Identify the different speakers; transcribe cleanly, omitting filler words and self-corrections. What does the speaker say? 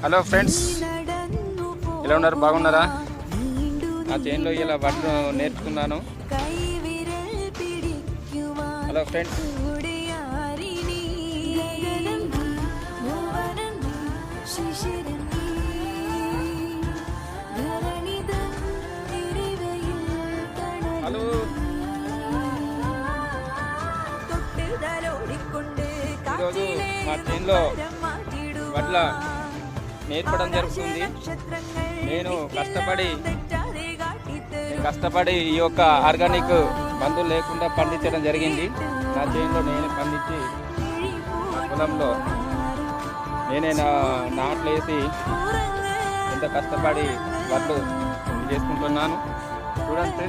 Speaker 1: Hello friends, ఎలా ఉన్నారు? బాగున్నారా? నా చేనులో ఇలా వడ్లు నేర్చుకున్నాను. Hello friends, hello. ఈరోజు మా చేనులో వడ్ల నేర్పడం జరుగుతుంది. నేను కష్టపడి ఈ యొక్క ఆర్గానిక్ మందులు లేకుండా పండించడం జరిగింది. నా చేనులో నేనే పండించి నా పొలంలో నేనే నాట్లు వేసి ఎంత కష్టపడి వడ్లు చేసుకుంటున్నాను. చూడండి.